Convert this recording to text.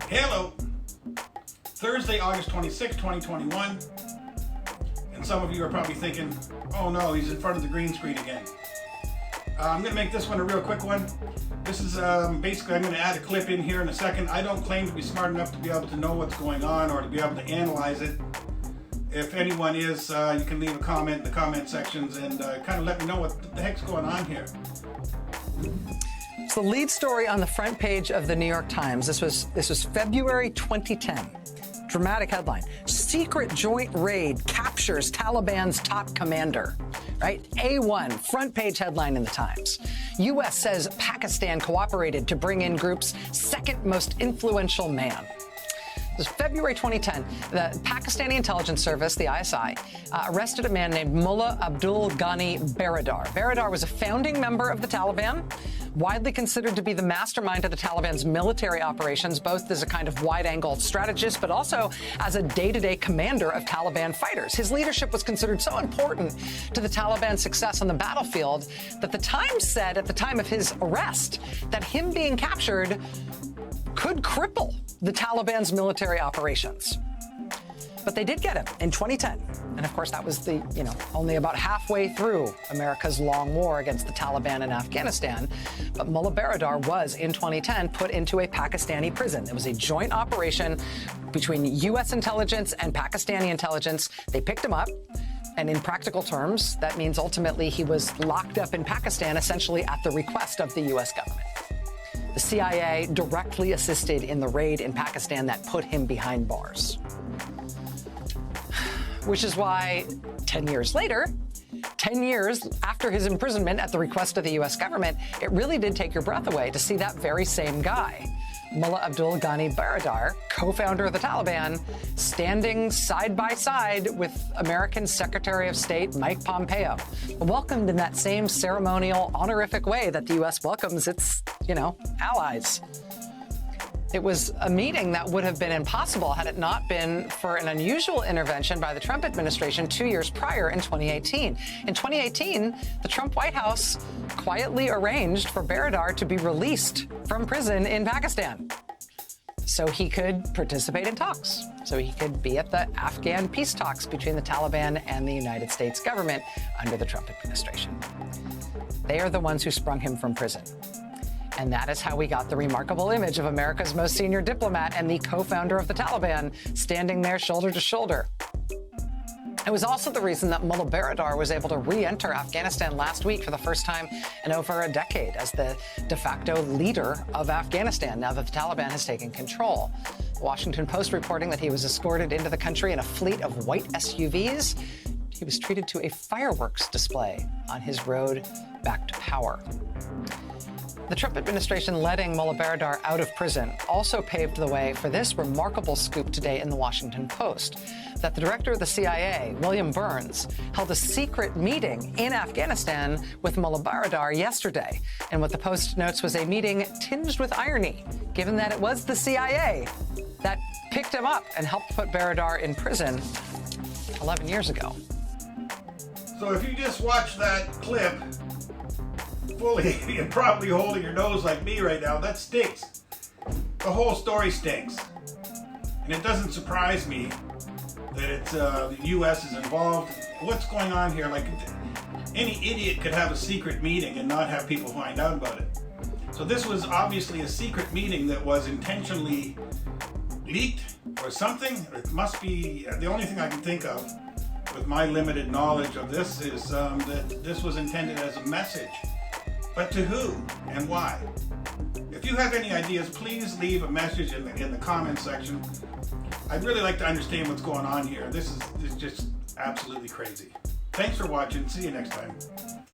Hello. Thursday, August 26, 2021. And some of you are probably thinking, oh no, he's in front of the green screen again. I'm going to make this one a real quick one. This is basically, I'm going to add a clip in here in a second. I don't claim to be smart enough to be able to know what's going on or to be able to analyze it. If anyone is, you can leave a comment in the comment sections and kind of let me know what the heck's going on here. It's the lead story on the front page of the New York Times. This was February 2010. Dramatic headline: secret joint raid captures Taliban's top commander. Right? A1, front page headline in the Times. U.S. says Pakistan cooperated to bring in group's second most influential man. This is February 2010. The Pakistani intelligence service, the ISI, arrested a man named Mullah Abdul Ghani Baradar. Baradar was a founding member of the Taliban, widely considered to be the mastermind of the Taliban's military operations, both as a kind of wide-angle strategist, but also as a day-to-day commander of Taliban fighters. His leadership was considered so important to the Taliban's success on the battlefield that the Times said at the time of his arrest that him being captured could cripple the Taliban's military operations. But they did get him in 2010. And of course, that was only about halfway through America's long war against the Taliban in Afghanistan. But Mullah Baradar was, in 2010, put into a Pakistani prison. It was a joint operation between U.S. intelligence and Pakistani intelligence. They picked him up. And in practical terms, that means ultimately he was locked up in Pakistan, essentially at the request of the U.S. government. The CIA directly assisted in the raid in Pakistan that put him behind bars. Which is why 10 years later, 10 years after his imprisonment at the request of the U.S. government, it really did take your breath away to see that very same guy, Mullah Abdul Ghani Baradar, co-founder of the Taliban, standing side by side with American Secretary of State Mike Pompeo, welcomed in that same ceremonial, honorific way that the U.S. welcomes its, allies. It was a meeting that would have been impossible had it not been for an unusual intervention by the Trump administration 2 years prior in 2018. In 2018, the Trump White House quietly arranged for Baradar to be released from prison in Pakistan so he could participate in talks, so he could be at the Afghan peace talks between the Taliban and the United States government under the Trump administration. They are the ones who sprung him from prison. And that is how we got the remarkable image of America's most senior diplomat and the co-founder of the Taliban standing there shoulder to shoulder. It was also the reason that Mullah Baradar was able to re-enter Afghanistan last week for the first time in over a decade as the de facto leader of Afghanistan now that the Taliban has taken control. The Washington Post reporting that he was escorted into the country in a fleet of white SUVs. He was treated to a fireworks display on his road back to power. The Trump administration letting Mullah Baradar out of prison also paved the way for this remarkable scoop today in the Washington Post, that the director of the CIA, William Burns, held a secret meeting in Afghanistan with Mullah Baradar yesterday. And what the Post notes was a meeting tinged with irony, given that it was the CIA that picked him up and helped put Baradar in prison 11 years ago. So if you just watch that clip fully and probably holding your nose like me right now, that stinks. The whole story stinks. And it doesn't surprise me that it's the U.S. is involved. What's going on here? Like, any idiot could have a secret meeting and not have people find out about it. So this was obviously a secret meeting that was intentionally leaked or something. It must be, the only thing I can think of with my limited knowledge of this is that this was intended as a message. But to who and why? If you have any ideas, please leave a message in the comment section. I'd really like to understand what's going on here. This is just absolutely crazy. Thanks for watching. See you next time.